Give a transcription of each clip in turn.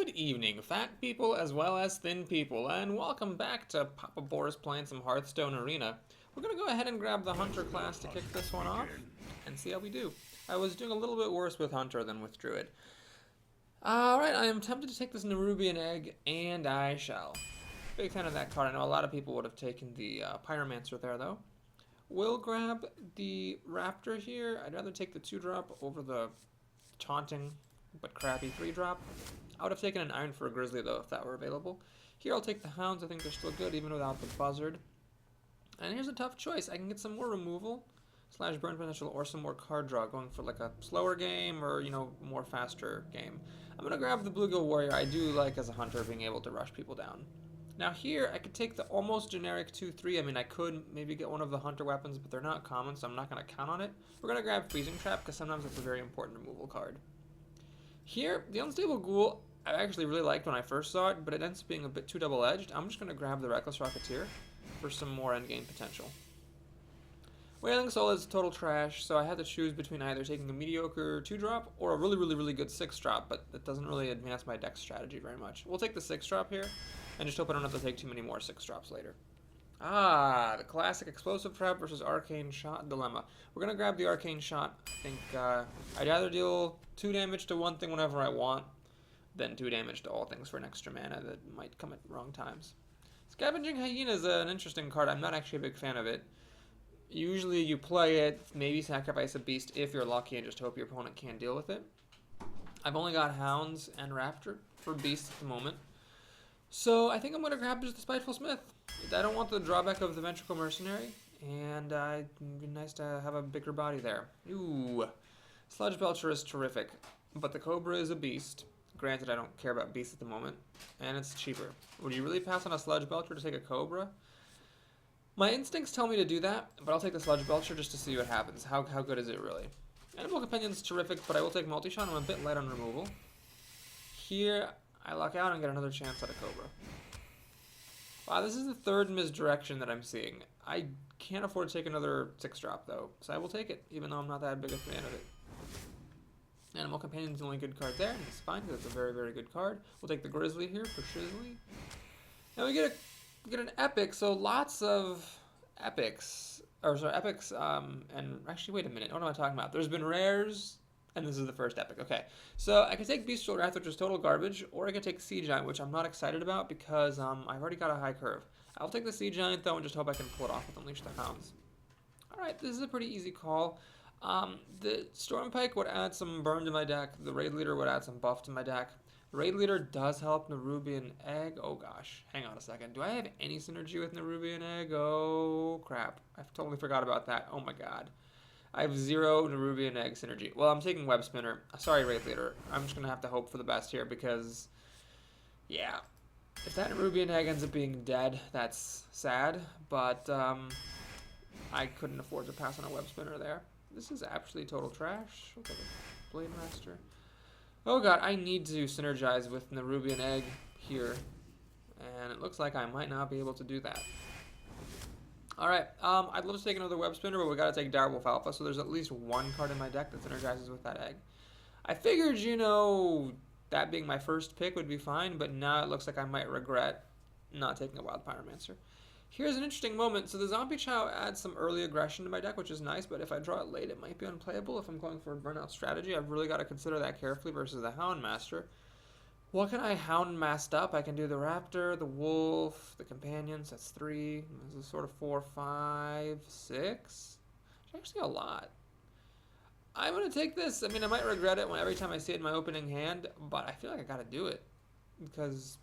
Good evening, fat people as well as thin people, and welcome back to Papa Boris playing some Hearthstone Arena. We're going to go ahead and grab the Hunter class to kick this one off and see how we do. I was doing a little bit worse with Hunter than with Druid. Alright, I am tempted to take this Nerubian Egg, and I shall. Big fan of that card. I know a lot of people would have taken the Pyromancer there, though. We'll grab the Raptor here. I'd rather take the 2-drop over the taunting but crappy 3-drop. I would have taken an Iron for a Grizzly, though, if that were available. Here I'll take the Hounds. I think they're still good, even without the Buzzard. And here's a tough choice. I can get some more removal / burn potential or some more card draw, going for like a slower game or, more faster game. I'm going to grab the Bluegill Warrior. I do like, as a Hunter, being able to rush people down. Now here, I could take the almost generic 2-3. I mean, I could maybe get one of the Hunter weapons, but they're not common, so I'm not going to count on it. We're going to grab Freezing Trap, because sometimes it's a very important removal card. Here, the Unstable Ghoul, I actually really liked when I first saw it, but it ends up being a bit too double-edged. I'm just going to grab the Reckless Rocketeer for some more endgame potential. Wailing Soul is total trash, so I had to choose between either taking a mediocre 2-drop or a really good 6-drop, but it doesn't really advance my deck strategy very much. We'll take the 6-drop here, and just hope I don't have to take too many more 6-drops later. The classic Explosive Trap versus Arcane Shot dilemma. We're going to grab the Arcane Shot. I think I'd rather deal 2 damage to one thing whenever I want than 2 damage to all things for an extra mana that might come at wrong times. Scavenging Hyena is an interesting card. I'm not actually a big fan of it. Usually you play it, maybe sacrifice a beast if you're lucky and just hope your opponent can't deal with it. I've only got Hounds and Raptor for beasts at the moment. So I think I'm going to grab just the Spiteful Smith. I don't want the drawback of the Ventricle Mercenary, and it'd be nice to have a bigger body there. Ooh, Sludge Belcher is terrific, but the Cobra is a beast. Granted, I don't care about beasts at the moment, and it's cheaper. Would you really pass on a Sludge Belcher to take a Cobra? My instincts tell me to do that, but I'll take the Sludge Belcher just to see what happens. How good is it really? Animal Companion's terrific, but I will take Multi-Shot. I'm a bit light on removal. Here, I luck out and get another chance at a Cobra. Wow, this is the 3rd misdirection that I'm seeing. I can't afford to take another 6-drop, though, so I will take it, even though I'm not that big a fan of it. Animal Companion's the only good card there, and it's fine, because it's a very good card. We'll take the Grizzly here for Shizzly. Now we get an Epic, so lots of Epics. Epics, and actually, wait a minute, what am I talking about? There's been Rares, and this is the first Epic. Okay, so I can take Bestial Wrath, which is total garbage, or I can take Sea Giant, which I'm not excited about because I've already got a high curve. I'll take the Sea Giant, though, and just hope I can pull it off with Unleash the Hounds. Alright, this is a pretty easy call. The Stormpike would add some burn to my deck. The Raid Leader would add some buff to my deck. Raid Leader does help Nerubian Egg. Oh gosh, hang on a second. Do I have any synergy with Nerubian Egg? Oh crap, I totally forgot about that. Oh my god. I have 0 Nerubian Egg synergy. Well, I'm taking Web Spinner. Sorry, Raid Leader. I'm just going to have to hope for the best here because, yeah, if that Nerubian Egg ends up being dead, that's sad, but I couldn't afford to pass on a Web Spinner there. This is actually total trash. We'll take a Blade Master. Oh god, I need to synergize with Nerubian Egg here, and it looks like I might not be able to do that. Alright, I'd love to take another Web Spinner, but we gotta take Direwolf Alpha, so there's at least one card in my deck that synergizes with that egg. I figured, that being my first pick would be fine, but now it looks like I might regret not taking a Wild Pyromancer. Here's an interesting moment. So the Zombie Chow adds some early aggression to my deck, which is nice, but if I draw it late, it might be unplayable if I'm going for a burnout strategy. I've really got to consider that carefully versus the Houndmaster. What can I Hound Mast up? I can do the Raptor, the Wolf, the Companions. That's 3. This is sort of 4, 5, 6. It's actually a lot. I'm going to take this. I mean, I might regret it every time I see it in my opening hand, but I feel like I got to do it because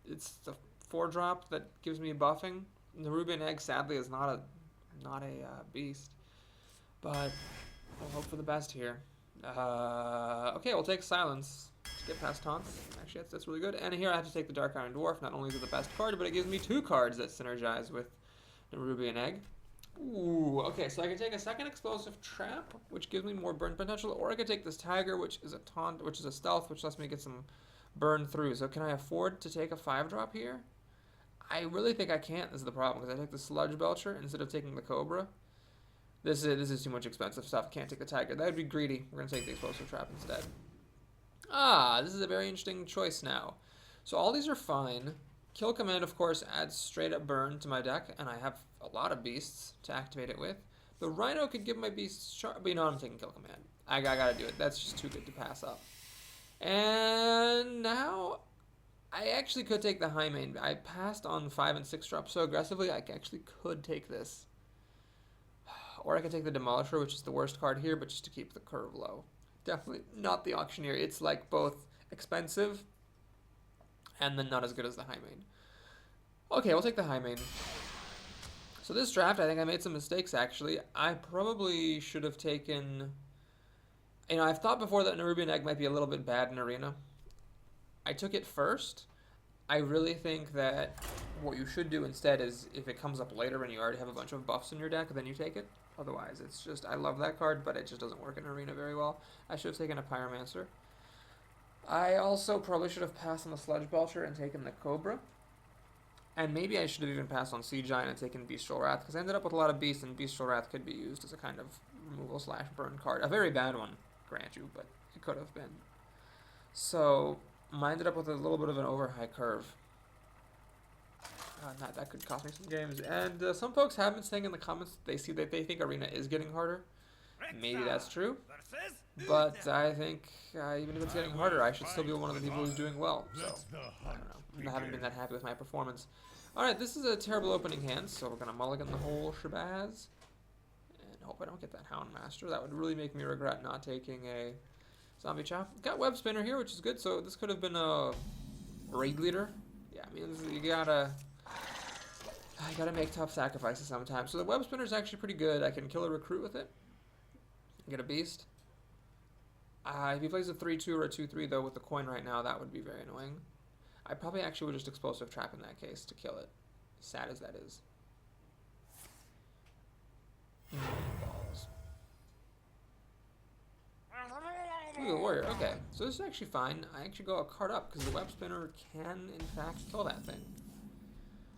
it's the 4-drop that gives me buffing. Nerubian Egg, sadly, is not a beast, but we'll hope for the best here. Okay, we'll take Silence to get past taunts. Actually, that's really good. And here I have to take the Dark Iron Dwarf. Not only is it the best card, but it gives me 2 cards that synergize with Nerubian Egg. Ooh, okay, so I can take a second Explosive Trap, which gives me more burn potential, or I could take this Tiger, which is a taunt, which is a stealth, which lets me get some burn through. So can I afford to take a 5-drop here? I really think I can't. This is the problem, because I take the Sludge Belcher instead of taking the Cobra. This is too much expensive stuff. Can't take the Tiger. That would be greedy. We're going to take the Explosive Trap instead. Ah, this is a very interesting choice now. So all these are fine. Kill command, of course, adds straight up burn to my deck, and I have a lot of beasts to activate it with. The Rhino could give my beasts sharp, but you know I'm taking kill command. I gotta do it. That's just too good to pass up. And now I actually could take the high main. I passed on 5 and 6 drops so aggressively, I actually could take this. Or I could take the Demolisher, which is the worst card here, but just to keep the curve low. Definitely not the Auctioneer. It's like both expensive and then not as good as the high main. Okay, we'll take the high main. So this draft, I think I made some mistakes, actually. I probably should have taken... You know, I've thought before that Nerubian Egg might be a little bit bad in Arena. I took it first. I really think that what you should do instead is, if it comes up later and you already have a bunch of buffs in your deck, then you take it. Otherwise, it's just, I love that card, but it just doesn't work in Arena very well. I should have taken a Pyromancer. I also probably should have passed on the Sludge Belcher and taken the Cobra. And maybe I should have even passed on Sea Giant and taken Bestial Wrath, because I ended up with a lot of Beasts, and Bestial Wrath could be used as a kind of removal / burn card. A very bad one, grant you, but it could have been. So I ended up with a little bit of an over-high curve. That could cost me some games. And some folks have been saying in the comments they see that they think Arena is getting harder. Maybe that's true. But I think even if it's getting harder, I should still be one of the people who's doing well. So, I don't know. I haven't been that happy with my performance. Alright, this is a terrible opening hand, so we're going to mulligan the whole shabazz. And hope I don't get that Houndmaster. That would really make me regret not taking a Zombie Chop. Got Web Spinner here, which is good, so this could have been a Raid Leader. Yeah, I mean, you gotta make tough sacrifices sometimes. So the Web Spinner is actually pretty good. I can kill a Recruit with it. Get a Beast. If he plays a 3-2 or a 2-3, though, with the coin right now, that would be very annoying. I probably actually would just Explosive Trap in that case to kill it. Sad as that is. Balls. Ooh, the Warrior. Okay, so this is actually fine. I actually go a card up because the Web Spinner can, in fact, kill that thing.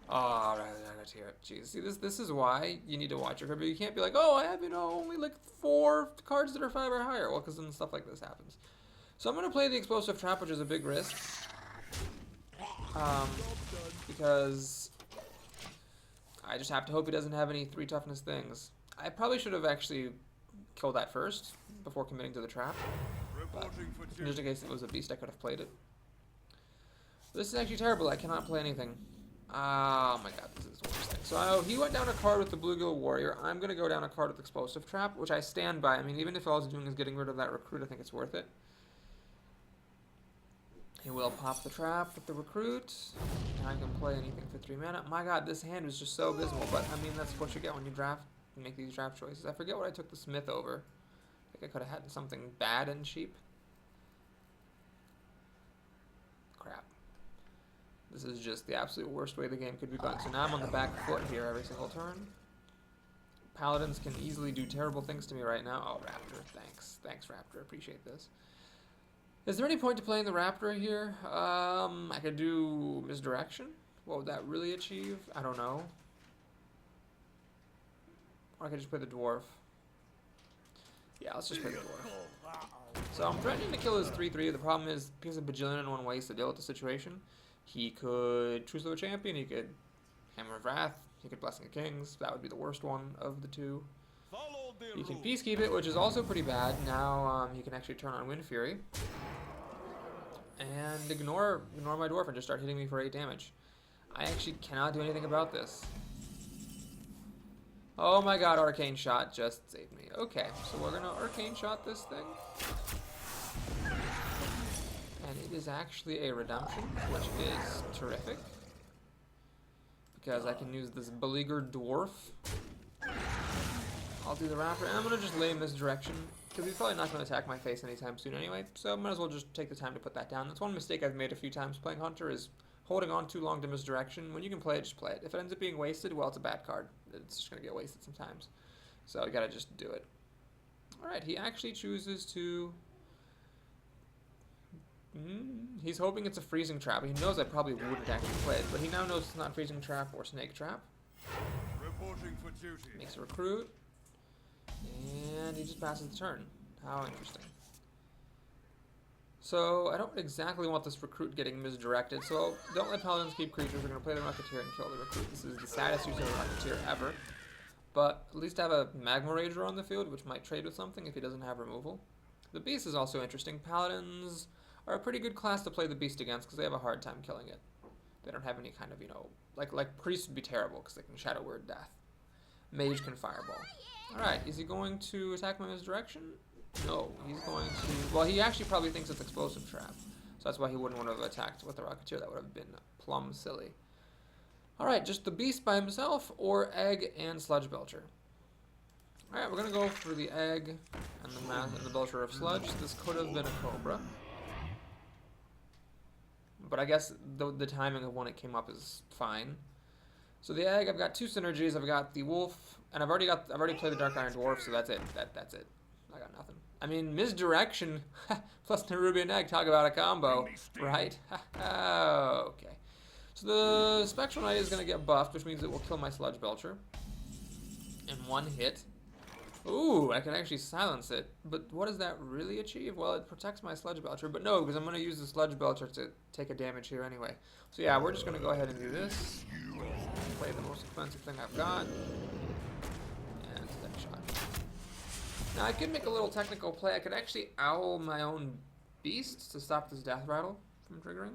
Oh, right, here. Jeez, see, this is why you need to watch your card. But you can't be like, oh, I have, you know, only like 4 cards that are 5 or higher. Well, because then stuff like this happens. So I'm going to play the Explosive Trap, which is a big risk. Because I just have to hope he doesn't have any 3 toughness things. I probably should have actually killed that first before committing to the trap. But just in case it was a beast, I could have played it. This is actually terrible. I cannot play anything. Oh my god, this is the worst thing. So he went down a card with the Bluegill Warrior. I'm going to go down a card with Explosive Trap, which I stand by. I mean, even if all I was doing is getting rid of that Recruit, I think it's worth it. He will pop the trap with the Recruit. Now I can play anything for 3 mana. My god, this hand was just so abysmal, but I mean, that's what you get when you draft and make these draft choices. I forget what I took the Smith over. I think I could have had something bad and cheap. Crap. This is just the absolute worst way the game could be going. So now I'm on the back foot here every single turn. Paladins can easily do terrible things to me right now. Oh, Raptor, thanks. Thanks, Raptor. Appreciate this. Is there any point to playing the Raptor here? I could do Misdirection. What would that really achieve? I don't know. Or I could just play the Dwarf. Yeah, let's just play the Dwarf. So I'm threatening to kill his 3-3. The problem is, he has a bajillion and 1 ways to deal with the situation. He could Truce of a Champion, he could Hammer of Wrath, he could Blessing of Kings. That would be the worst one of the 2. He can Peacekeep it, which is also pretty bad. Now he can actually turn on Wind Fury. And ignore my Dwarf and just start hitting me for 8 damage. I actually cannot do anything about this. Oh my god, Arcane Shot just saved me. Okay, so we're gonna Arcane Shot this thing. And it is actually a redemption, which is terrific. Because I can use this beleaguered Dwarf. I'll do the Raptor, and I'm gonna just lay Misdirection. Because he's probably not going to attack my face anytime soon anyway, so I might as well just take the time to put that down. That's one mistake I've made a few times playing Hunter, is holding on too long to Misdirection. When you can play it, just play it. If it ends up being wasted, well, it's a bad card. It's just going to get wasted sometimes. So you got to just do it. Alright, he actually chooses to... He's hoping it's a Freezing Trap. He knows I probably wouldn't actually play it, but he now knows it's not Freezing Trap or Snake Trap. Makes a Recruit. And he just passes the turn. How interesting. So I don't exactly want this recruit getting misdirected, so don't let paladins keep creatures. We're going to play the Rocketeer and kill the recruit. This is the saddest use of a Rocketeer ever. But at least have a Magma Rager on the field, which might trade with something if he doesn't have removal. The Beast is also interesting. Paladins are a pretty good class to play the Beast against because they have a hard time killing it. They don't have any kind of, you know, like Priest would be terrible because they can Shadow Word Death. Mage can Fireball. Alright, is he going to attack my misdirection? No, he's going to... Well, he actually probably thinks it's Explosive Trap. So that's why he wouldn't want to have attacked with the Rocketeer. That would have been plumb silly. Alright, just the Beast by himself, or Egg and Sludge Belcher. Alright, we're going to go for the Egg and the Belcher of Sludge. This could have been a Cobra. But I guess the timing of when it came up is fine. So the Egg, I've got 2 synergies. I've got the Wolf, and I've already played the Dark Iron Dwarf, so that's it. That's it. I got nothing. I mean, Misdirection plus Nerubian Egg, talk about a combo, right? Okay. So the Spectral Knight is going to get buffed, which means it will kill my Sludge Belcher in 1 hit. Ooh, I can actually silence it. But what does that really achieve? Well, it protects my Sludge Belcher, but no, because I'm going to use the Sludge Belcher to take a damage here anyway. So yeah, we're just going to go ahead and do this. Play the most expensive thing I've got. And Steady Shot. Now, I could make a little technical play. I could actually owl my own Beast to stop this Death Rattle from triggering.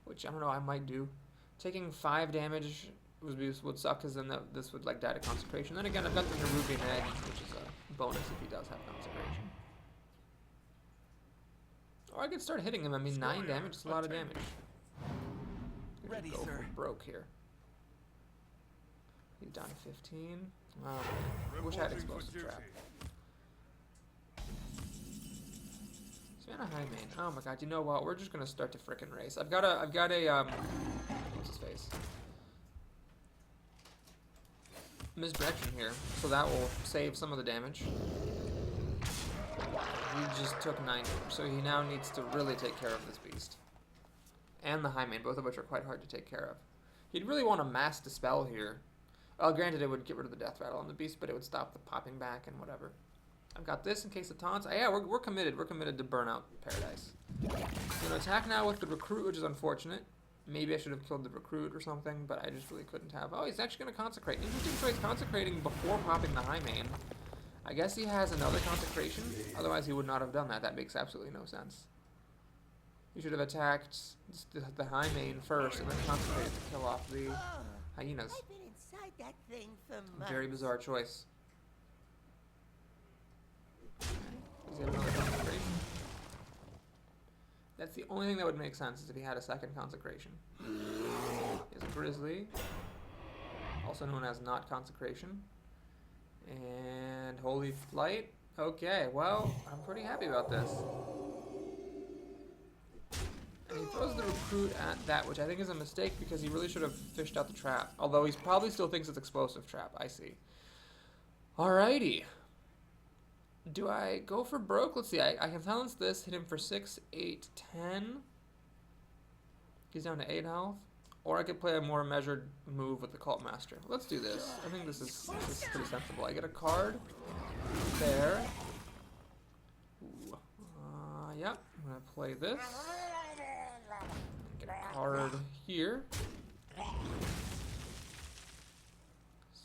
Which, I don't know, I might do. Taking 5 damage would suck, because then this would like die to Consecration. Then again, I've got the Nerubian Egg, which is a bonus if he does have Consecration. Or I could start hitting him. I mean, 9 damage is a lot of damage. Ready, go sir. for broke here. He's down to 15. Oh, I wish I had Explosive Trap. Savannah High Main. Oh my god, you know what? We're just gonna start to frickin' race. I've got a what's his face? Misdirection here, so that will save some of the damage. He just took 9 damage, so he now needs to really take care of this Beast. And the High Main, both of which are quite hard to take care of. He'd really want to Mass Dispel here. Well, granted, it would get rid of the Death Rattle on the Beast, but it would stop the popping back and whatever. I've got this in case of taunts. Yeah, we're committed. We're committed to Burnout Paradise. I'm going to attack now with the Recruit, which is unfortunate. Maybe I should have killed the Recruit or something, but I just really couldn't have. Oh, he's actually going to Consecrate. Interesting choice, consecrating before popping the High Main. I guess he has another Consecration. Otherwise, he would not have done that. That makes absolutely no sense. He should have attacked the High Main first and then Consecrated to kill off the Hyenas. I've been inside that thing for months. Very bizarre choice. Does he have another Consecration? That's the only thing that would make sense is if he had a second Consecration. He has a Grizzly, also known as not Consecration. And Holy Flight. Okay, well, I'm pretty happy about this. And he throws the Recruit at that, which I think is a mistake because he really should have fished out the trap. Although he probably still thinks it's Explosive Trap. I see. Alrighty. Do I go for broke? Let's see. I can silence this, hit him for 6, 8, 10. He's down to 8 health. Or I could play a more measured move with the Cult Master. Let's do this. I think this is pretty sensible. I get a card there. Ooh. Yep. I'm going to play this. Get a card here.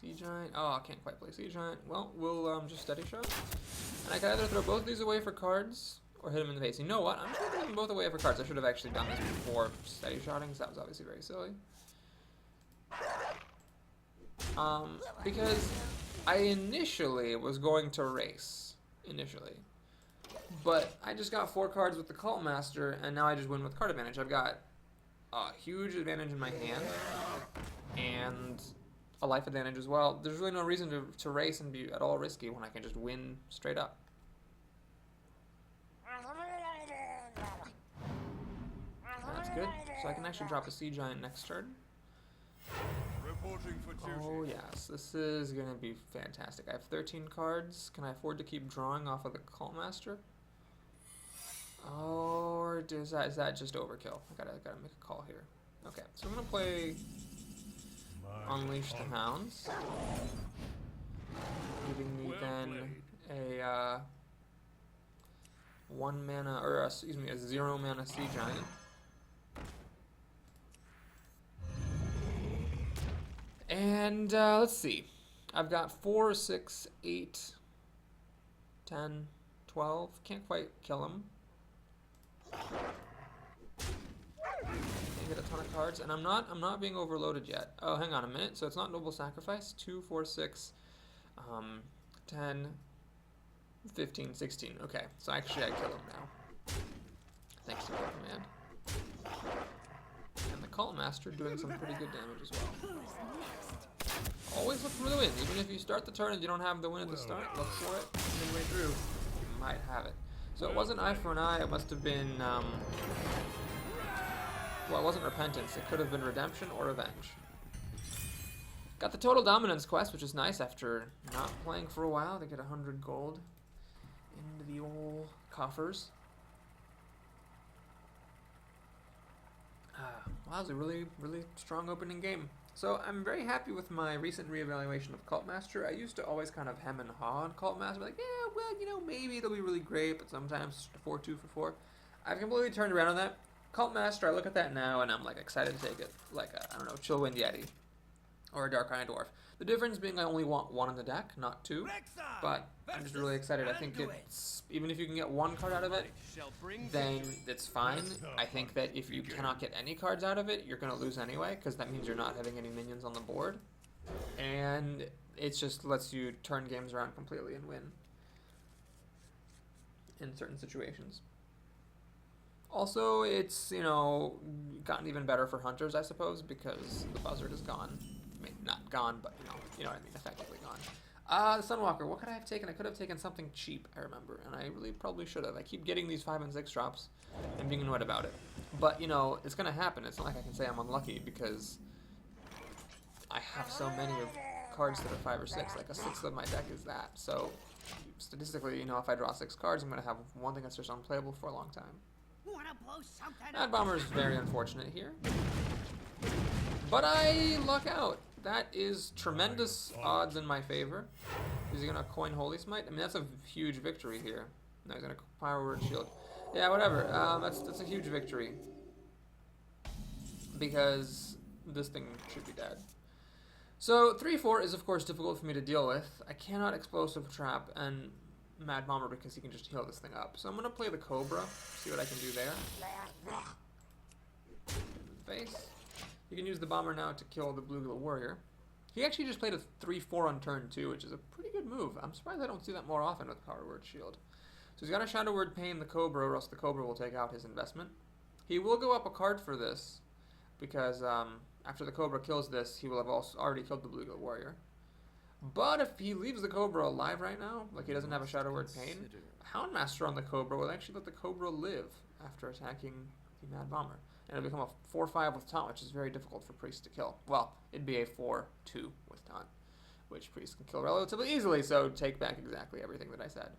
Sea Giant. Oh, I can't quite play Sea Giant. Well, we'll just Steady Shot. And I can either throw both these away for cards or hit him in the face. You know what? I'm just going to throw them both away for cards. I should have actually done this before Steady Shotting, because that was obviously very silly. Because I initially was going to race. But I just got 4 cards with the Cult Master, and now I just win with card advantage. I've got a huge advantage in my hand, and a life advantage as well. There's really no reason to race and be at all risky when I can just win straight up. That's good. So I can actually drop a Sea Giant next turn. Oh yes, this is going to be fantastic. I have 13 cards. Can I afford to keep drawing off of the Cult Master? Or is that just overkill? I gotta make a call here. Okay, so I'm gonna play Unleash the Hounds, giving me then a 1 mana, or excuse me, a 0 mana Sea Giant. And let's see. I've got 4, 6, 8, 10, 12. Can't quite kill him. Can't get a ton of cards, and I'm not being overloaded yet. Oh, hang on a minute. So it's not Noble Sacrifice. 2, 4, 6, 10, 15, 16. Okay, so actually I kill him now. Thanks to my command. And the Cult Master doing some pretty good damage as well. Always look for the win. Even if you start the turn and you don't have the win at the start, look for it midway through. You might have it. So it wasn't Eye for an Eye. It must have been, well, it wasn't Repentance. It could have been Redemption or Revenge. Got the Total Dominance quest, which is nice after not playing for a while to get 100 gold into the old coffers. Wow, it was a really, really strong opening game. So I'm very happy with my recent reevaluation of Cult Master. I used to always kind of hem and haw on Cult Master, like, yeah, well, you know, maybe it'll be really great, but sometimes 4-2 for 4. I've completely turned around on that. Cult Master, I look at that now and I'm like excited to take it, like a, I don't know, Chillwind Yeti or a Dark Iron Dwarf. The difference being I only want 1 in the deck, not 2, but I'm just really excited. I think it's, even if you can get 1 card out of it, then it's fine. I think that if you cannot get any cards out of it, you're going to lose anyway, because that means you're not having any minions on the board. And it just lets you turn games around completely and win in certain situations. Also, it's, you know, gotten even better for hunters, I suppose, because the buzzard is gone. I mean, not gone, but, you know what I mean, effectively gone. The Sunwalker, what could I have taken? I could have taken something cheap, I remember, and I really probably should have. I keep getting these 5 and 6 drops and being annoyed about it. But, you know, it's going to happen. It's not like I can say I'm unlucky because I have so many of cards that are 5 or 6. Like, a 6th of my deck is that. So, statistically, you know, if I draw 6 cards, I'm going to have one thing that's just unplayable for a long time. Mad Bomber is very unfortunate here. But I luck out. That is tremendous odds in my favor. Is he going to coin Holy Smite? I mean, that's a huge victory here. No, he's going to Power Word Shield. Yeah, whatever. That's a huge victory. Because this thing should be dead. So, 3-4 is, of course, difficult for me to deal with. I cannot Explosive Trap and Mad Bomber because he can just heal this thing up. So I'm going to play the Cobra, see what I can do there. Face. You can use the Bomber now to kill the Blue Glow Warrior. He actually just played a 3-4 on turn 2, which is a pretty good move. I'm surprised I don't see that more often with Power Word Shield. So he's got a Shadow Word Pain the Cobra, or else the Cobra will take out his investment. He will go up a card for this, because after the Cobra kills this, he will have also already killed the Blue Glow Warrior. But if he leaves the Cobra alive right now, like he doesn't have a Shadow Word Pain, Houndmaster on the Cobra will actually let the Cobra live after attacking the Mad Bomber. And it'll become a 4-5 with Taunt, which is very difficult for Priest to kill. Well, it'd be a 4-2 with Taunt, which Priest can kill relatively easily, so take back exactly everything that I said.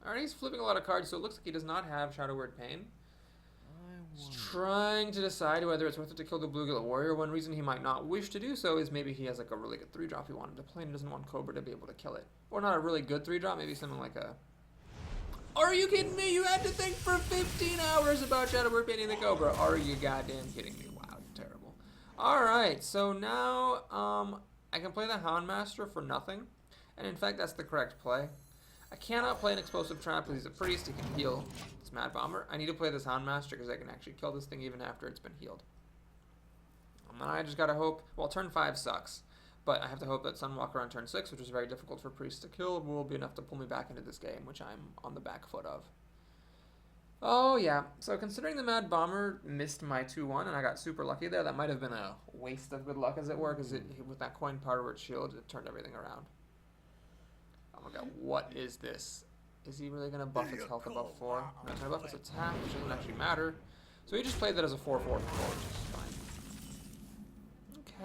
Alright, he's flipping a lot of cards, so it looks like he does not have Shadow Word Pain. He's trying to decide whether it's worth it to kill the Blue Glow Warrior. One reason he might not wish to do so is maybe he has like a really good 3-drop he wanted to play and doesn't want Cobra to be able to kill it. Or not a really good 3-drop, maybe something like a... Are you kidding me? You had to think for 15 hours about Shadow Word Painting the Cobra. Are you goddamn kidding me? Wow, terrible. Alright, so now I can play the Houndmaster for nothing. And in fact, that's the correct play. I cannot play an Explosive Trap because he's a Priest. He can heal this Mad Bomber. I need to play this Houndmaster because I can actually kill this thing even after it's been healed. And I just gotta hope... Well, turn 5 sucks. But I have to hope that Sunwalker on turn 6, which is very difficult for Priest to kill, will be enough to pull me back into this game, which I'm on the back foot of. Oh, yeah. So considering the Mad Bomber missed my 2-1, and I got super lucky there, that might have been a waste of good luck, as it were, because with that coin Power Word Shield, it turned everything around. Oh my god, what is this? Is he really going to buff its health above 4? No, he's going to buff its attack, which doesn't actually matter. So he just played that as a 4-4, which is fine.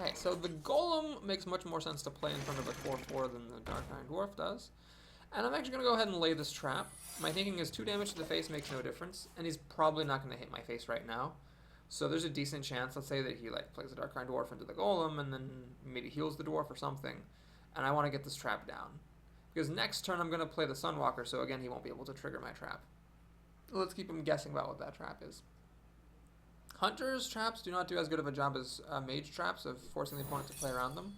Okay, so the Golem makes much more sense to play in front of a 4-4 than the Dark Iron Dwarf does. And I'm actually going to go ahead and lay this trap. My thinking is 2 damage to the face makes no difference, and he's probably not going to hit my face right now. So there's a decent chance, let's say that he like plays the Dark Iron Dwarf into the Golem, and then maybe heals the Dwarf or something. And I want to get this trap down. Because next turn I'm going to play the Sunwalker, so again he won't be able to trigger my trap. Let's keep him guessing about what that trap is. Hunter's traps do not do as good of a job as mage traps of forcing the opponent to play around them.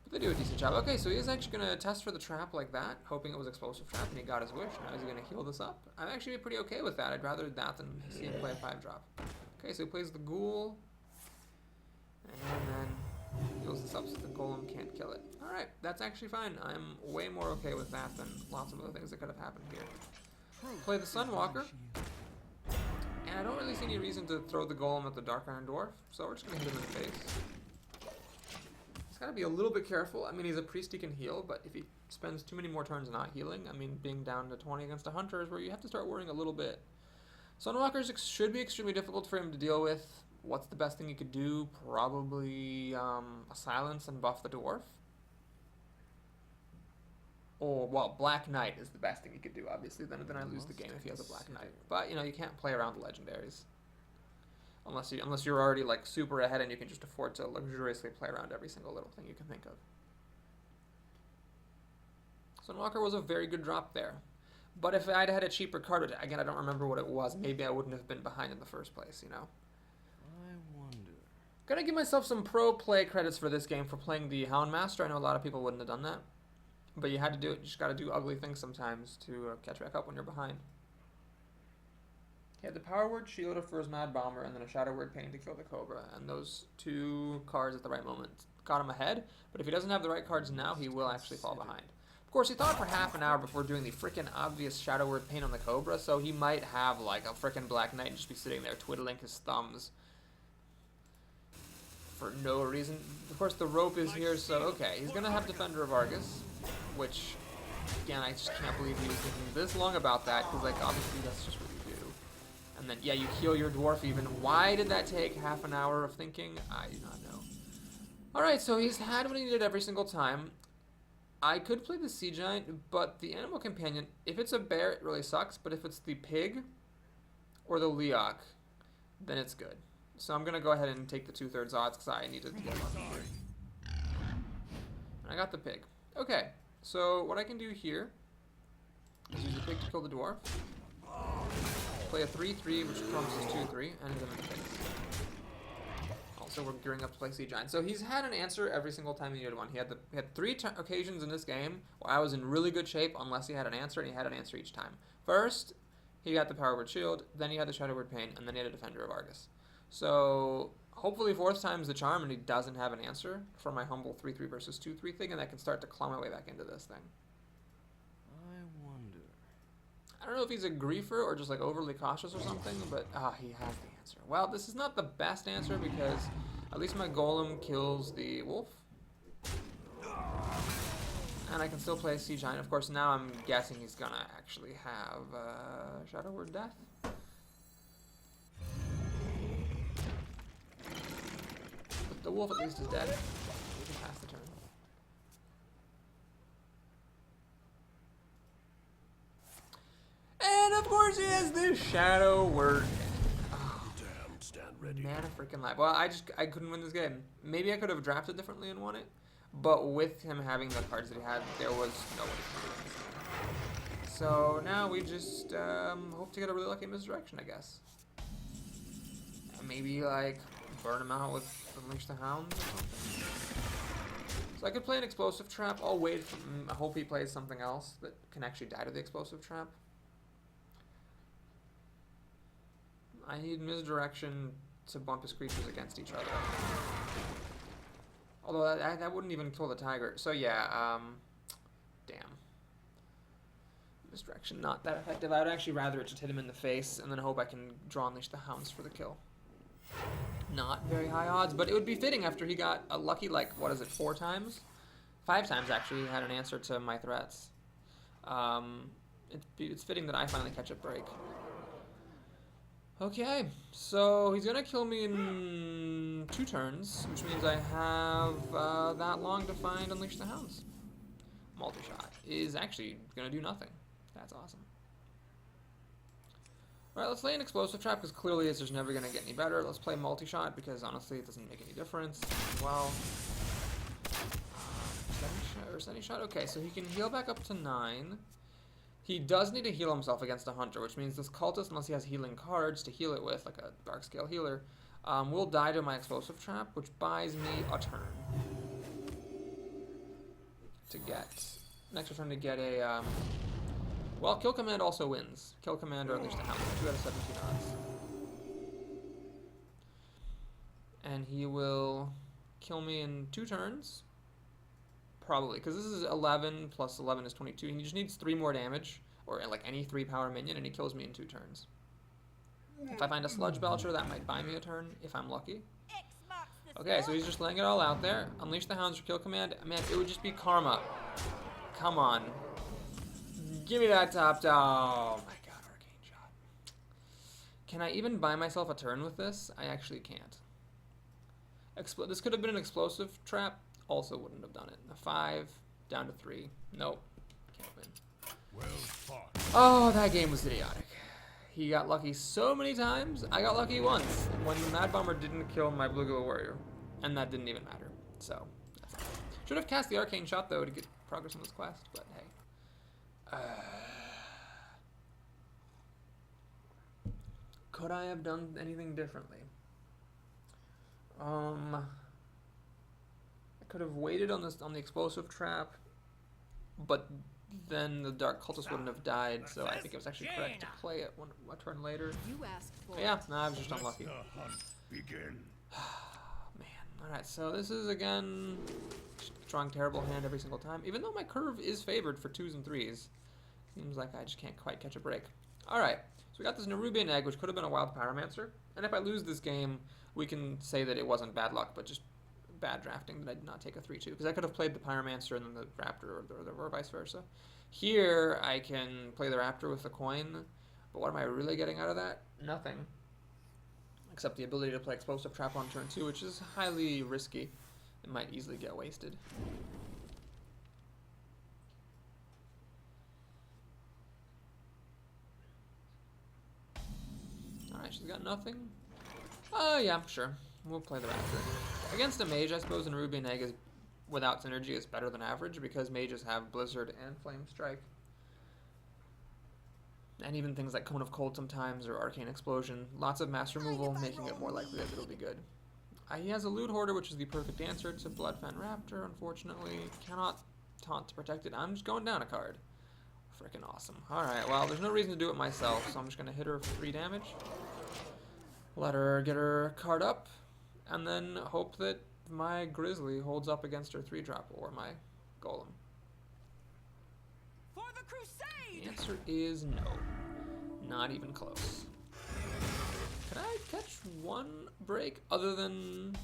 But they do a decent job. Okay, so he is actually going to test for the trap like that, hoping it was explosive trap, and he got his wish. Now is he going to heal this up? I'm actually pretty okay with that. I'd rather that than see him play a 5-drop. Okay, so he plays the ghoul. And then heals this up so the golem can't kill it. Alright, that's actually fine. I'm way more okay with that than lots of other things that could have happened here. Play the Sunwalker. And I don't really see any reason to throw the golem at the Dark Iron Dwarf, so we're just going to hit him in the face. He's got to be a little bit careful. I mean, he's a priest, he can heal, but if he spends too many more turns not healing, I mean, being down to 20 against a hunter is where you have to start worrying a little bit. Sunwalkers should be extremely difficult for him to deal with. What's the best thing he could do? Probably a silence and buff the dwarf. Or, well, Black Knight is the best thing he could do, obviously. Then I lose the game if he has a Black Knight. But, you know, you can't play around the legendaries. Unless you're already, like, super ahead and you can just afford to luxuriously play around every single little thing you can think of. Sunwalker was a very good drop there. But if I'd had a cheaper card, which, again, I don't remember what it was, maybe I wouldn't have been behind in the first place, you know? I wonder. Gonna give myself some pro play credits for this game for playing the Houndmaster. I know a lot of people wouldn't have done that. But you had to do it. You just got to do ugly things sometimes to catch back up when you're behind. He had the Power Word Shield for his Mad Bomber, and then a Shadow Word Painting to kill the Cobra. And those two cards at the right moment got him ahead. But if he doesn't have the right cards now, he will actually fall behind. Of course, he thought for half an hour before doing the freaking obvious Shadow Word Paint on the Cobra, so he might have like a freaking Black Knight and just be sitting there twiddling his thumbs for no reason. Of course, the rope is here, so okay. He's going to have Defender of Argus. Which, again, I just can't believe he was thinking this long about that, because, like, obviously that's just what you do. And then, yeah, you heal your dwarf even. Why did that take half an hour of thinking? I do not know. Alright, so he's had what he needed every single time. I could play the Sea Giant, but the Animal Companion, if it's a bear, it really sucks, but if it's the pig or the Leok, then it's good. So I'm going to go ahead and take the 2/3 odds, because I needed to get lucky here. And I got the pig. Okay. So what I can do here is use the pig to kill the dwarf. Play a 3/3, which trumps his 2/3, and hit him in the face. Also, we're gearing up to play Sea Giant. So he's had an answer every single time he needed one. He had 3 occasions in this game where I was in really good shape unless he had an answer, and he had an answer each time. First, he got the Power Word Shield, then he had the Shadow Word Pain, and then he had a Defender of Argus. So hopefully 4th time's the charm and he doesn't have an answer for my humble 3/3 versus 2/3 thing, and I can start to claw my way back into this thing. I wonder. I don't know if he's a griefer or just like overly cautious or something, but he has the answer. Well, this is not the best answer because at least my golem kills the wolf. And I can still play Sea Giant. Of course, now I'm guessing he's gonna actually have Shadow Word Death. The wolf at least is dead. We can pass the turn. And of course he has the Shadow Word. Oh, Damn, stand ready. man, a freaking life. Well, I couldn't win this game. Maybe I could have drafted differently and won it, but with him having the cards that he had, there was no way to win this game. So now we just hope to get a really lucky misdirection, I guess. And maybe like burn him out with Unleash the Hounds or something. So I could play an explosive trap. I'll wait. I hope he plays something else that can actually die to the explosive trap. I need misdirection to bump his creatures against each other. Although that wouldn't even kill the tiger. So yeah, damn. Misdirection not that effective. I would actually rather it just hit him in the face and then hope I can draw Unleash the Hounds for the kill. Not very high odds, but it would be fitting after he got a lucky, like, what is it, 4 times? 5 times, actually, he had an answer to my threats. It's fitting that I finally catch a break. Okay, so he's gonna kill me in 2 turns, which means I have that long to find Unleash the Hounds. Multi-shot is actually gonna do nothing. That's awesome. Alright, let's play an explosive trap because clearly it's just never going to get any better. Let's play multi-shot because honestly it doesn't make any difference as well. Steady shot. Okay, so he can heal back up to 9. He does need to heal himself against a hunter, which means this cultist, unless he has healing cards to heal it with, like a dark scale healer, will die to my explosive trap, which buys me a turn to get next turn to get a well, kill command also wins. Kill command or at least a hound. 2 out of 17 odds. And he will kill me in 2 turns. Probably, because this is 11 plus 11 is 22. He just needs 3 more damage, or like any 3 power minion, and he kills me in 2 turns. If I find a Sludge Belcher, that might buy me a turn, if I'm lucky. Okay, so he's just laying it all out there. Unleash the Hounds for kill command. Man, it would just be karma. Come on. Give me that top down. Oh my god, Arcane Shot. Can I even buy myself a turn with this? I actually can't. This could have been an explosive trap. Also wouldn't have done it. A 5, down to 3. Nope. Can't win. Well fought. Oh, that game was idiotic. He got lucky so many times. I got lucky once when the Mad Bomber didn't kill my Blue Glow Warrior. And that didn't even matter. So, that's it. Should have cast the Arcane Shot, though, to get progress on this quest, but hey. Could I have done anything differently? I could have waited on the explosive trap, but then the Dark Cultist wouldn't have died, so I think it was actually correct to play it a turn later. You asked for Yeah, no, I was just unlucky. Let the hunt begin. Man, alright, so this is again drawing terrible hand every single time, even though my curve is favored for 2s and 3s. Seems like I just can't quite catch a break. Alright, so we got this Nerubian Egg, which could have been a Wild Pyromancer, and if I lose this game, we can say that it wasn't bad luck, but just bad drafting that I did not take a 3-2, because I could have played the Pyromancer and then the Raptor, or vice versa. Here, I can play the Raptor with the coin, but what am I really getting out of that? Nothing. Except the ability to play Explosive Trap on turn 2, which is highly risky. It might easily get wasted. Alright, she's got nothing. Oh, yeah, sure. We'll play the Raptor. Against a mage, I suppose an Nerubian Egg is, without synergy, is better than average because mages have Blizzard and Flame Strike. And even things like Cone of Cold sometimes, or Arcane Explosion. Lots of mass removal, making it more likely that it'll be good. He has a Loot Hoarder, which is the perfect answer to Bloodfen Raptor, unfortunately. Cannot taunt to protect it. I'm just going down a card. Freaking awesome. Alright, well, there's no reason to do it myself, so I'm just going to hit her for 3 damage. Let her get her card up, and then hope that my Grizzly holds up against her 3-drop, or my Golem. For the crusade! The answer is no. Not even close. Can I catch one break other than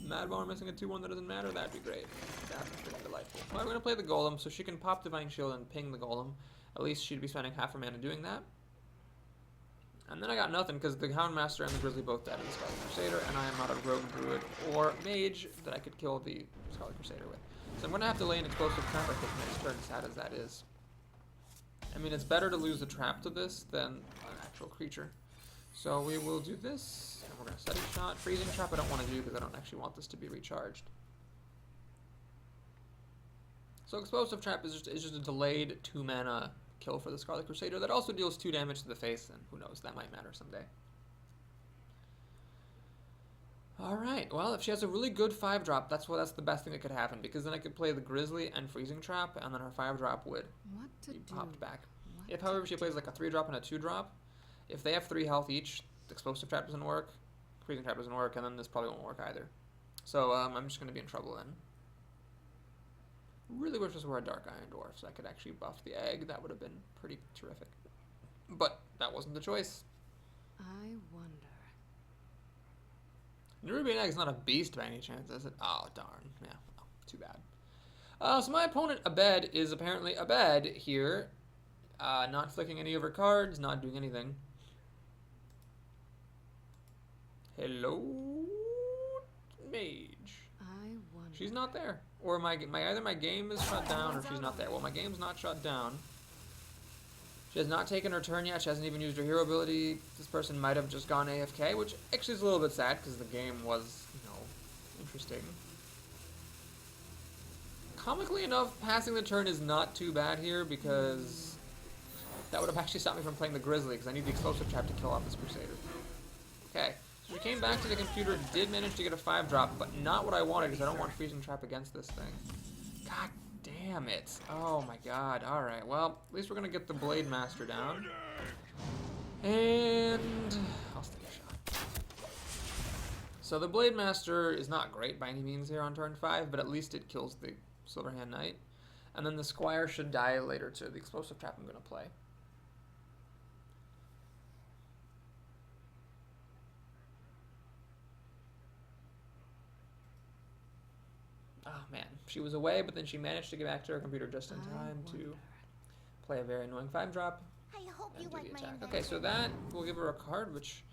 Mad Bomber missing a 2-1 that doesn't matter? That'd be great. That'd be pretty delightful. Well, we're going to play the Golem, so she can pop Divine Shield and ping the Golem. At least she'd be spending half her mana doing that. And then I got nothing because the Houndmaster and the Grizzly both died in the Scarlet Crusader, and I am not a Rogue Druid or Mage that I could kill the Scarlet Crusader with. So I'm going to have to lay an Explosive Trap, I think, next turn, sad as that is. I mean, it's better to lose the trap to this than an actual creature. So we will do this, and we're going to Setting Shot. Freezing Trap I don't want to do because I don't actually want this to be recharged. So Explosive Trap is just a delayed 2-mana kill for the Scarlet Crusader that also deals 2 damage to the face, and who knows, that might matter someday. Alright, well, if she has a really good 5-drop, that's the best thing that could happen, because then I could play the Grizzly and Freezing Trap, and then her 5-drop would be popped back. If, however, she plays like a 3-drop and a 2-drop, if they have 3 health each, the Explosive Trap doesn't work, Freezing Trap doesn't work, and then this probably won't work either. So I'm just going to be in trouble then. Really wish this were a Dark Iron Dwarf, so I could actually buff the egg. That would have been pretty terrific. But that wasn't the choice. I wonder. Nerubian Egg is not a beast by any chance, is it? Oh, darn. Yeah, well, too bad. So my opponent, Abed, is apparently Abed here. Not flicking any of her cards, not doing anything. Hello, Mage. I wonder. She's not there. Or either my game is shut down or she's not there. Well, my game's not shut down. She has not taken her turn yet. She hasn't even used her hero ability. This person might have just gone AFK, which actually is a little bit sad because the game was, interesting. Comically enough, passing the turn is not too bad here because That would have actually stopped me from playing the Grizzly, because I need the explosive trap to kill off this Crusader. Okay, so we came back to the computer, did manage to get a 5-drop, but not what I wanted, because I don't want freezing trap against this thing. God damn it. Oh my god. Alright, well, at least we're going to get the Blade Master down. And I'll stick a shot. So the Blade Master is not great by any means here on turn 5, but at least it kills the Silverhand Knight. And then the Squire should die later to the explosive trap I'm going to play. Oh man, she was away, but then she managed to get back to her computer just in time to play a very annoying 5-drop. I hope you And do like the my attack. invention. Okay, so that will give her a card, which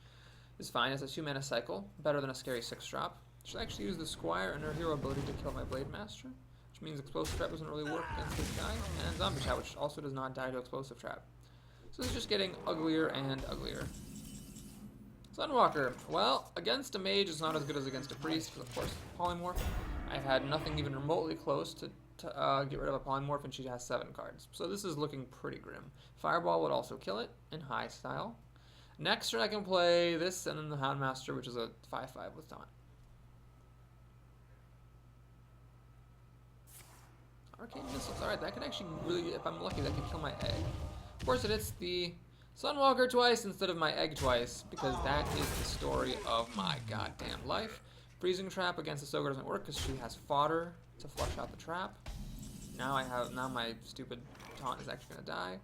is fine. It's a 2-mana cycle, better than a scary 6-drop. She'll actually use the Squire and her hero ability to kill my Blade Master, which means Explosive Trap doesn't really work against this guy, and Zombie Chat, which also does not die to Explosive Trap. So this is just getting uglier and uglier. Sunwalker. Well, against a mage, it's not as good as against a priest, because of course, Polymorph. I've had nothing even remotely close to get rid of a Polymorph, and she has 7 cards. So this is looking pretty grim. Fireball would also kill it in high style. Next turn I can play this, and then the Houndmaster, which is a 5/5 with taunt. Arcane Missiles. Alright, that could actually really, if I'm lucky, that could kill my egg. Of course, it hits the Sunwalker twice instead of my egg twice, because that is the story of my goddamn life. Freezing Trap against this ogre doesn't work because she has fodder to flush out the trap. Now my stupid taunt is actually gonna die.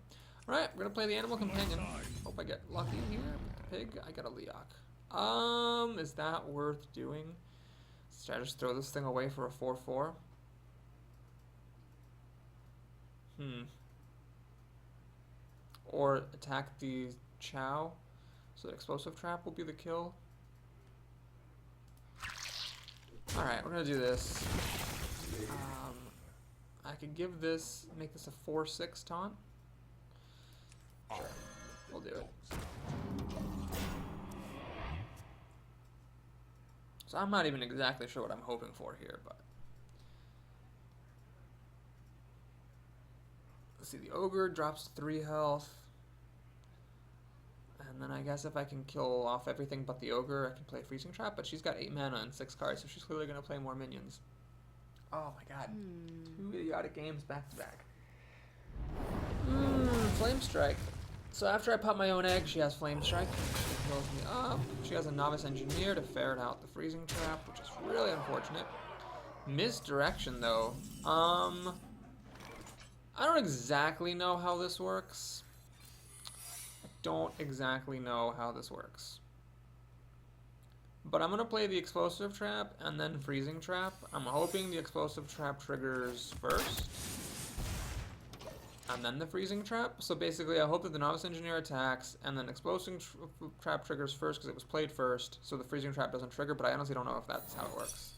Alright, we're gonna play the Animal Companion. Hope I get lucky here. With the pig, I got a Leok. Is that worth doing? Should I just throw this thing away for a 4/4? Or attack the Chow, so that Explosive Trap will be the kill. Alright, we're gonna do this. I could give this, make this a 4/6 taunt. Sure, we'll do it. So I'm not even exactly sure what I'm hoping for here, but let's see, the ogre drops 3 health. And then I guess if I can kill off everything but the ogre, I can play Freezing Trap, but she's got 8 mana and 6 cards, so she's clearly going to play more minions. Oh my god. 2 idiotic games back to back. Flame Strike. So after I pop my own egg, she has Flame Strike. She heals me up. She has a Novice Engineer to ferret out the Freezing Trap, which is really unfortunate. Misdirection, though. I don't exactly know how this works. Don't exactly know how this works. But I'm going to play the Explosive Trap and then Freezing Trap. I'm hoping the Explosive Trap triggers first. And then the Freezing Trap. So basically I hope that the Novice Engineer attacks and then Explosive Trap triggers first because it was played first. So the Freezing Trap doesn't trigger, but I honestly don't know if that's how it works.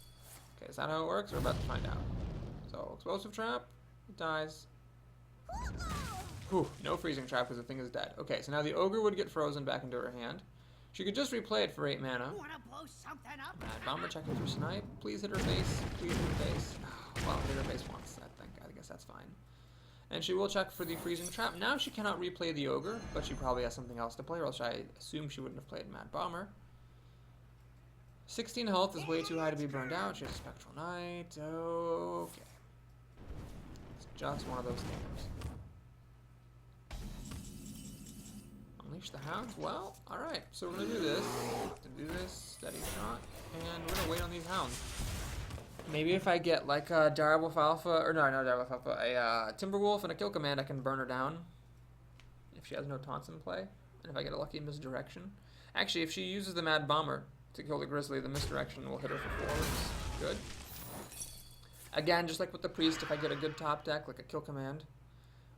Okay, is that how it works? We're about to find out. So Explosive Trap, it dies. Whew, no Freezing Trap because the thing is dead. Okay, so now the ogre would get frozen back into her hand. She could just replay it for 8 mana. Wanna blow something up? Mad Bomber checking for snipe. Please hit her face. Please hit her face. Well, hit her face once. I guess that's fine. And she will check for the Freezing Trap. Now she cannot replay the ogre, but she probably has something else to play, or else I assume she wouldn't have played Mad Bomber. 16 health is way too high to be burned out. She has a Spectral Knight. Okay. It's just one of those games. Unleash the Hounds? Well, alright. So we're going to do this. Steady shot. And we're going to wait on these Hounds. Maybe if I get like a Direwolf Alpha, or no, not Direwolf Alpha, a Timberwolf and a Kill Command, I can burn her down. If she has no taunts in play. And if I get a lucky misdirection. Actually, if she uses the Mad Bomber to kill the Grizzly, the misdirection will hit her for 4. Good. Again, just like with the Priest, if I get a good top deck, like a Kill Command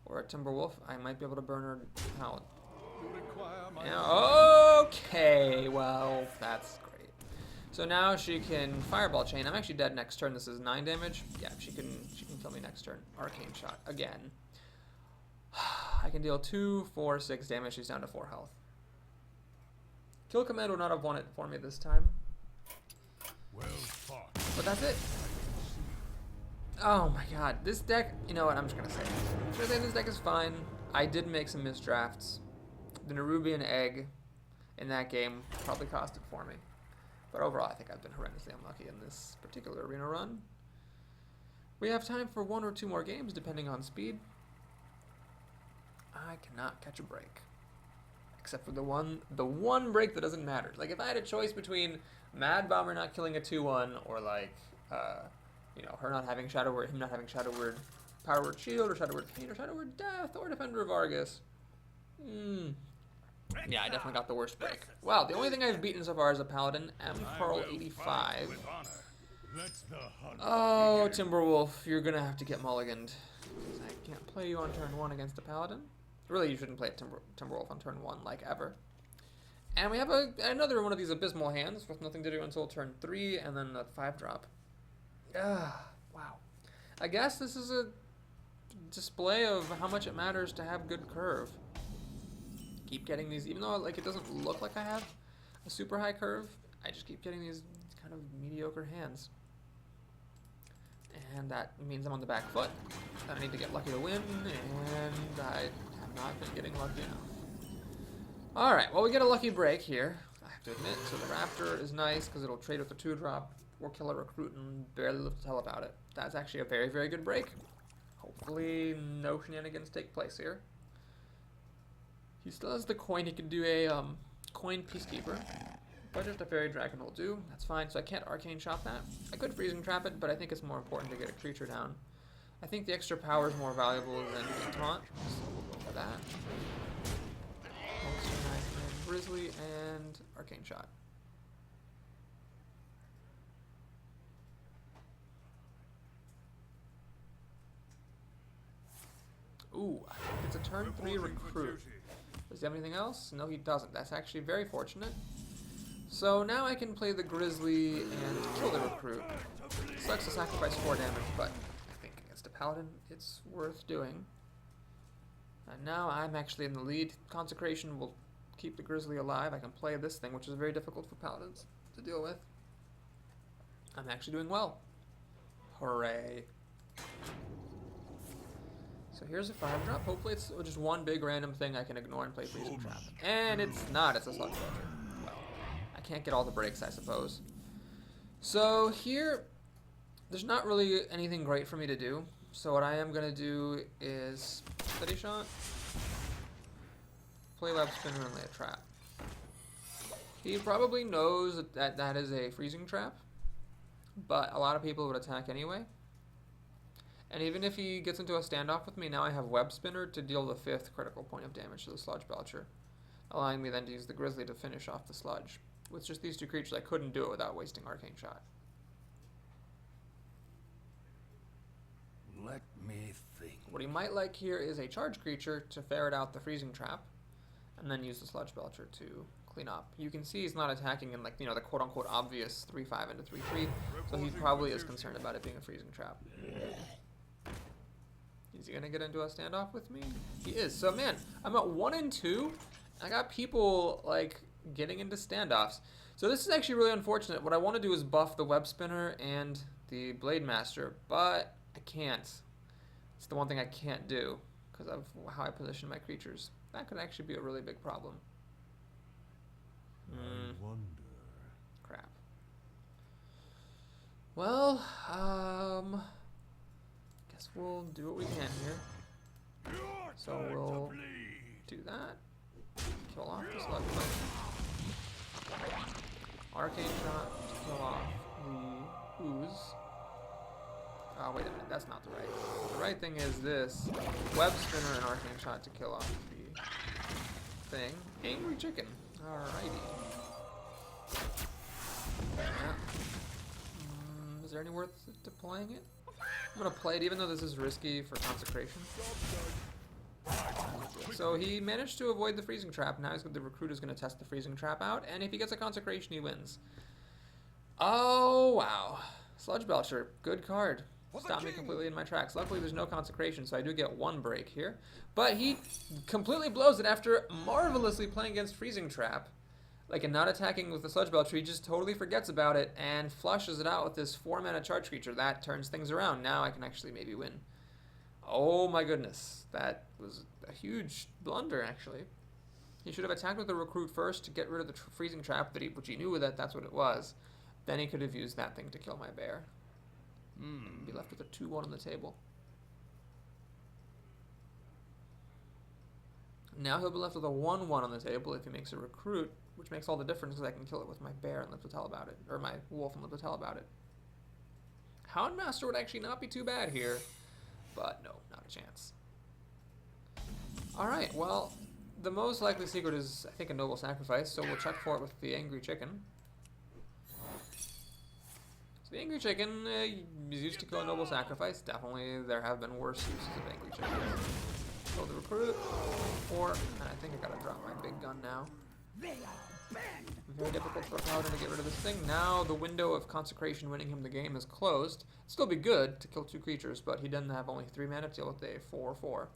or a Timberwolf, I might be able to burn her out. Yeah, okay, well, that's great. So now she can Fireball Chain. I'm actually dead next turn. This is 9 damage. Yeah, she can kill me next turn. Arcane Shot again. I can deal 2, 4, 6 damage. She's down to 4 health. Kill Command would not have won it for me this time. Well fought. But that's it. Oh my god, this deck, you know what, I'm just gonna say it. I'm just gonna say this deck is fine. I did make some misdrafts. The Nerubian egg in that game probably cost it for me. But overall, I think I've been horrendously unlucky in this particular arena run. We have time for 1 or 2 more games, depending on speed. I cannot catch a break. Except for the one break that doesn't matter. Like, if I had a choice between Mad Bomber not killing a 2-1, or like, you know, her not having Shadow Word, him not having Shadow Word, Power Word Shield, or Shadow Word Pain, or Shadow Word Death, or Defender of Argus. Yeah, I definitely got the worst break. Wow, the only thing I've beaten so far is a Paladin, M-Carl85. Oh, Timberwolf, you're gonna have to get mulliganed. I can't play you on turn 1 against a Paladin. Really, you shouldn't play a Timberwolf on turn 1, like, ever. And we have another one of these abysmal hands with nothing to do until turn 3, and then a 5-drop. Wow. I guess this is a display of how much it matters to have good curve. Keep getting these, even though like it doesn't look like I have a super high curve, I just keep getting these kind of mediocre hands. And that means I'm on the back foot. I need to get lucky to win, and I have not been getting lucky enough. Alright, well, we get a lucky break here, I have to admit. So the Raptor is nice because it'll trade with the 2-drop or kill a recruit and barely live to tell about it. That's actually a very, very good break. Hopefully no shenanigans take place here. He still has the coin. He can do a coin Peacekeeper. But just a Fairy Dragon will do. That's fine, so I can't Arcane Shot that. I could Freezing Trap it, but I think it's more important to get a creature down. I think the extra power is more valuable than the taunt, so we'll go for that. Monster Knife and Grizzly and Arcane Shot. Ooh, it's a turn 3 recruit. Does he have anything else? No, he doesn't. That's actually very fortunate. So now I can play the Grizzly and kill the recruit. Sucks to sacrifice 4 damage, but I think against a Paladin, it's worth doing. And now I'm actually in the lead. Consecration will keep the Grizzly alive. I can play this thing, which is very difficult for Paladins to deal with. I'm actually doing well. Hooray. So here's a 5-drop. Hopefully it's just one big random thing I can ignore and play Freezing Trap. And it's not. It's a Sludge Belcher. Well, I can't get all the breaks, I suppose. So here, there's not really anything great for me to do. So what I am going to do is Steady Shot, play Web Spinner, and lay a trap. He probably knows that that is a Freezing Trap, but a lot of people would attack anyway. And even if he gets into a standoff with me, now I have Web Spinner to deal the 5th critical point of damage to the Sludge Belcher, allowing me then to use the Grizzly to finish off the Sludge. With just these 2 creatures, I couldn't do it without wasting Arcane Shot. Let me think. What he might like here is a charge creature to ferret out the Freezing Trap, and then use the Sludge Belcher to clean up. You can see he's not attacking in, like, you know, the quote-unquote obvious 3-5 into 3-3, so he probably is concerned about it being a Freezing Trap. Is he gonna get into a standoff with me? He is. So man, I'm at 1 and 2. I got people like getting into standoffs. So this is actually really unfortunate. What I want to do is buff the Web Spinner and the Blade Master, but I can't. It's the one thing I can't do because of how I position my creatures. That could actually be a really big problem. I wonder. Crap. Well, guess we'll do what we can here. So we'll do that. Kill off the Sludge Belcher. Arcane Shot to kill off the Ooze. Oh, wait a minute, that's not the right. The right thing is this. Web Spinner and Arcane Shot to kill off the thing. Angry Chicken. Alrighty. Yeah. Is there any worth to playing it? I'm gonna play it even though this is risky for Consecration. So he managed to avoid the Freezing Trap. Now the recruit is going to test the Freezing Trap out, and if he gets a Consecration, he wins. Oh, wow. Sludge Belcher, good card. Stopped me completely in my tracks. Luckily, there's no Consecration, so I do get 1 break here. But he completely blows it after marvelously playing against Freezing Trap. Like, and not attacking with the Sludge Belcher, he just totally forgets about it and flushes it out with this 4-mana charge creature. That turns things around. Now I can actually maybe win. Oh my goodness. That was a huge blunder, actually. He should have attacked with the recruit first to get rid of the freezing trap, which he knew that's what it was. Then he could have used that thing to kill my bear. And be left with a 2-1 on the table. Now he'll be left with a 1-1 on the table if he makes a recruit, which makes all the difference because I can kill it with my bear and live to tell about it. Or my wolf and live to tell about it. Houndmaster would actually not be too bad here. But no, not a chance. Alright, well, the most likely secret is, I think, a noble sacrifice, so we'll check for it with the angry chicken. So the angry chicken is used to kill a noble sacrifice. Definitely there have been worse uses of angry chickens. Kill the recruit, and I think I gotta drop my big gun now. Very difficult for a paladin to get rid of this thing. Now the window of consecration winning him the game is closed. It'd still be good to kill 2 creatures, but he doesn't have only 3 mana to deal with a 4/4.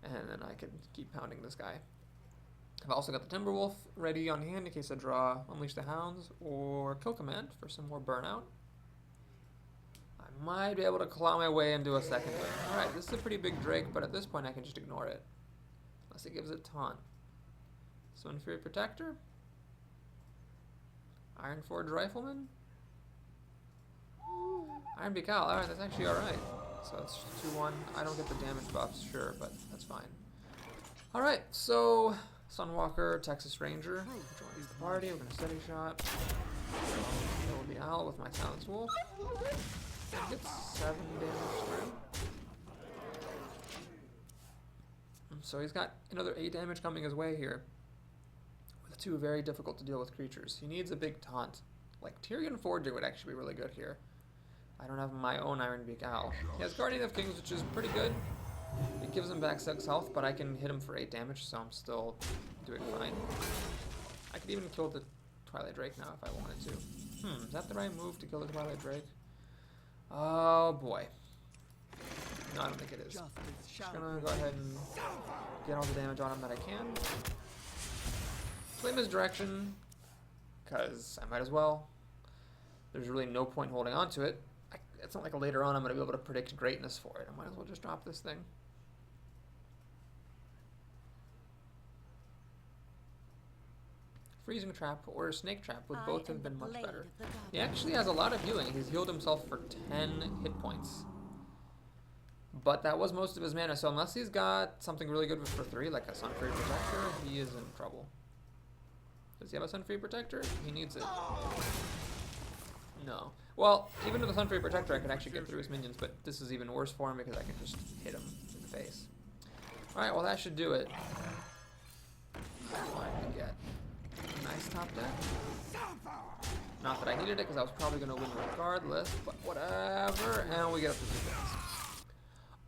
And then I can keep pounding this guy. I've also got the Timberwolf ready on hand in case I draw Unleash the Hounds or Kill Command for some more burnout. I might be able to claw my way into a second win. Alright, this is a pretty big Drake, but at this point I can just ignore it. Unless it gives it taunt. Swin Fury Protector. Iron Forge Rifleman. Iron Beak Owl. Alright, that's actually alright. So it's 2-1. I don't get the damage buffs, sure, but that's fine. Alright, so Sunwalker, Texas Ranger joins the party. We're going to steady shot. Kill the owl with my Talon's Wolf. That gets 7 damage through. So he's got another 8 damage coming his way here. With 2 very difficult to deal with creatures. He needs a big taunt. Like Tyrion Forger would actually be really good here. I don't have my own Iron Beak Owl. He has Guardian of Kings, which is pretty good. It gives him back 6 health, but I can hit him for 8 damage, so I'm still doing fine. I could even kill the Twilight Drake now if I wanted to. Is that the right move to kill the Twilight Drake? Oh boy. No, I don't think it is. Just gonna go ahead and get all the damage on him that I can. Flame his direction, because I might as well. There's really no point holding on to it. It's not like later on I'm going to be able to predict greatness for it. I might as well just drop this thing. Freezing Trap or Snake Trap would both have been much better. He actually has a lot of healing. He's healed himself for 10 hit points. But that was most of his mana, so unless he's got something really good for 3, like a Sunfury Protector, he is in trouble. Does he have a Sunfury Protector? He needs it. No. Well, even with the Sunfury Protector, I could actually get through his minions, but this is even worse for him because I can just hit him in the face. Alright, well that should do it. Finally get a nice top deck. Not that I needed it because I was probably going to win regardless, but whatever. And we get up to 2 points.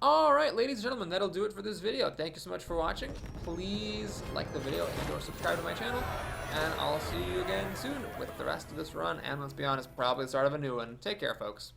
Alright, ladies and gentlemen, that'll do it for this video. Thank you so much for watching. Please like the video and or subscribe to my channel. And I'll see you again soon with the rest of this run. And let's be honest, probably the start of a new one. Take care, folks.